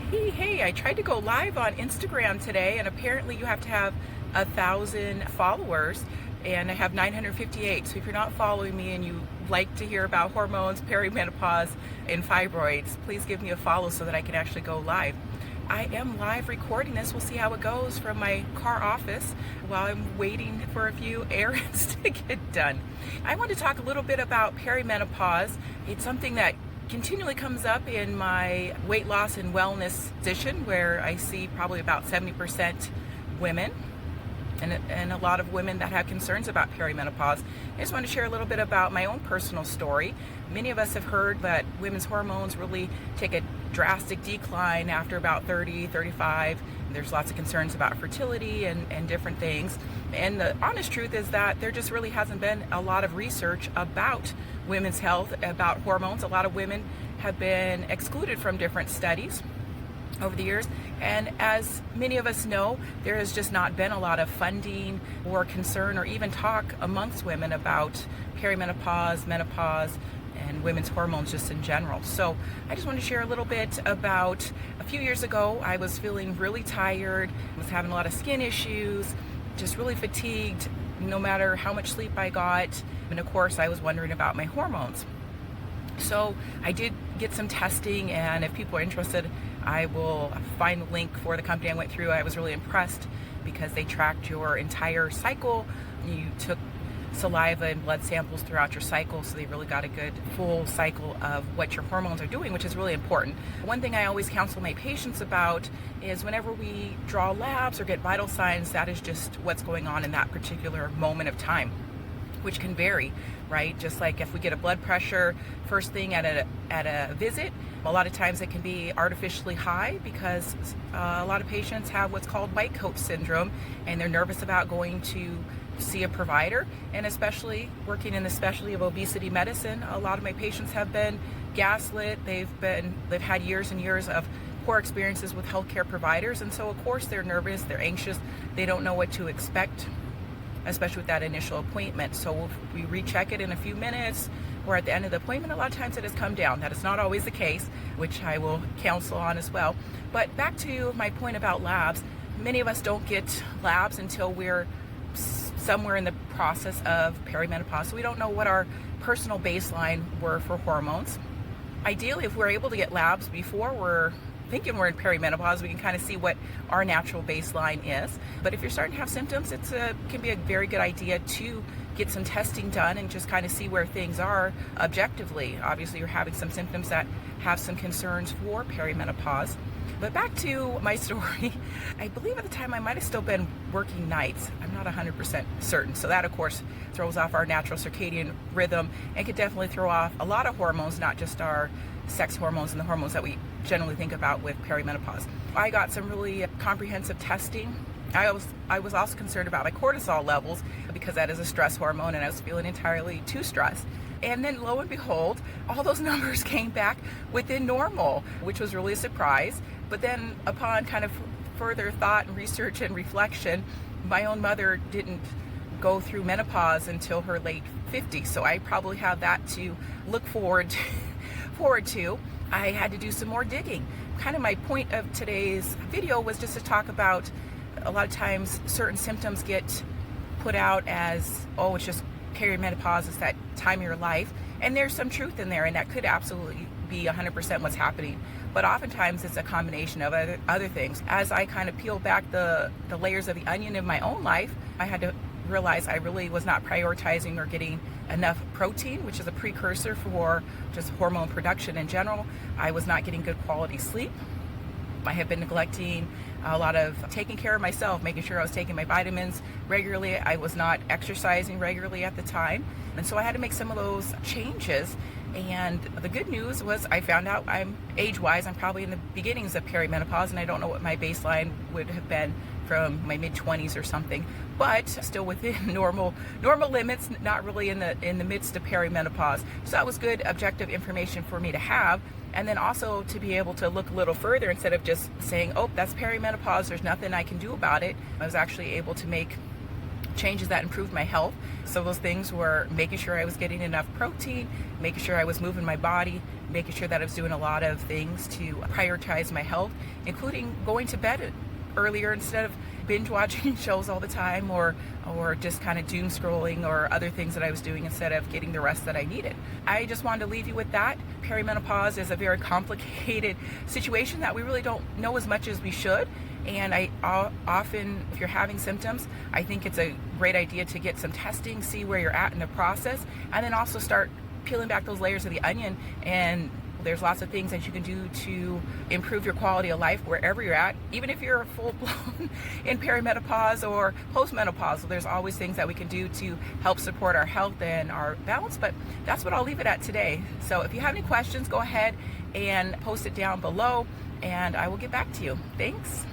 Hey, I tried to go live on Instagram today, and apparently you have to have 1,000 followers, and I have 958. So if you're not following me and you like to hear about hormones, perimenopause, and fibroids, please give me a follow so that I can actually go live. I am live recording this. We'll see how it goes from my car office while I'm waiting for a few errands to get done. I want to talk a little bit about perimenopause. It's something that continually comes up in my weight loss and wellness position, where I see probably about 70% women and a lot of women that have concerns about perimenopause. I just want to share a little bit about my own personal story. Many of us have heard that women's hormones really take a drastic decline after about 30, 35. There's lots of concerns about fertility and different things. And the honest truth is that there just really hasn't been a lot of research about women's health, about hormones. A lot of women have been excluded from different studies over the years. And as many of us know, there has just not been a lot of funding or concern or even talk amongst women about perimenopause, menopause, and women's hormones just in general. So I just want to share a little bit about a few years ago. I was feeling really tired, was having a lot of skin issues, just really fatigued no matter how much sleep I got. And of course, I was wondering about my hormones. So I did get some testing, and if people are interested, I will find the link for the company I went through. I was really impressed because they tracked your entire cycle. You took saliva and blood samples throughout your cycle, so they really got a good full cycle of what your hormones are doing, which is really important. One thing I always counsel my patients about is whenever we draw labs or get vital signs, that is just what's going on in that particular moment of time, which can vary, right? Just like if we get a blood pressure first thing at a visit, a lot of times it can be artificially high because a lot of patients have what's called white coat syndrome, and they're nervous about going to see a provider. And especially working in the specialty of obesity medicine, a lot of my patients have been gaslit. They've had years and years of poor experiences with healthcare providers, and so of course they're nervous, they're anxious, they don't know what to expect, especially with that initial appointment. So we recheck it in a few minutes, or at the end of the appointment. A lot of times it has come down. That is not always the case, which I will counsel on as well. But back to my point about labs, many of us don't get labs until we're somewhere in the process of perimenopause. So we don't know what our personal baseline were for hormones. Ideally, if we're able to get labs before we're thinking we're in perimenopause, we can kind of see what our natural baseline is. But if you're starting to have symptoms, it can be a very good idea to get some testing done and just kind of see where things are objectively. Obviously, you're having some symptoms that have some concerns for perimenopause. But back to my story, I believe at the time I might have still been working nights. I'm not 100% certain. So that, of course, throws off our natural circadian rhythm and could definitely throw off a lot of hormones, not just our sex hormones and the hormones that we generally think about with perimenopause. I got some really comprehensive testing. I was also concerned about my cortisol levels because that is a stress hormone, and I was feeling entirely too stressed. And then lo and behold, all those numbers came back within normal, which was really a surprise. But then upon kind of further thought and research and reflection, my own mother didn't go through menopause until her late 50s. So I probably have that to look forward to. I had to do some more digging. Kind of my point of today's video was just to talk about a lot of times certain symptoms get put out as, oh, it's just perimenopause, it's that time of your life. And there's some truth in there, and that could absolutely be 100% what's happening. But oftentimes it's a combination of other things. As I kind of peel back the layers of the onion in my own life, I had to realize I really was not prioritizing or getting enough protein, which is a precursor for just hormone production in general. I was not getting good quality sleep. I have been neglecting a lot of taking care of myself, making sure I was taking my vitamins regularly. I was not exercising regularly at the time. And so I had to make some of those changes. And the good news was I found out age-wise, I'm probably in the beginnings of perimenopause, and I don't know what my baseline would have been from my mid-20s or something, but still within normal limits, not really in the midst of perimenopause. So that was good objective information for me to have. And then also to be able to look a little further instead of just saying, oh, that's perimenopause, there's nothing I can do about it. I was actually able to make changes that improved my health. So those things were making sure I was getting enough protein, making sure I was moving my body, making sure that I was doing a lot of things to prioritize my health, including going to bed earlier instead of binge watching shows all the time, or just kind of doom scrolling or other things that I was doing instead of getting the rest that I needed. I just wanted to leave you with that. Perimenopause is a very complicated situation that we really don't know as much as we should. And I often, if you're having symptoms, I think it's a great idea to get some testing, see where you're at in the process, and then also start peeling back those layers of the onion. And there's lots of things that you can do to improve your quality of life wherever you're at, even if you're full-blown in perimenopause or postmenopausal. There's always things that we can do to help support our health and our balance, but that's what I'll leave it at today. So if you have any questions, go ahead and post it down below, and I will get back to you. Thanks.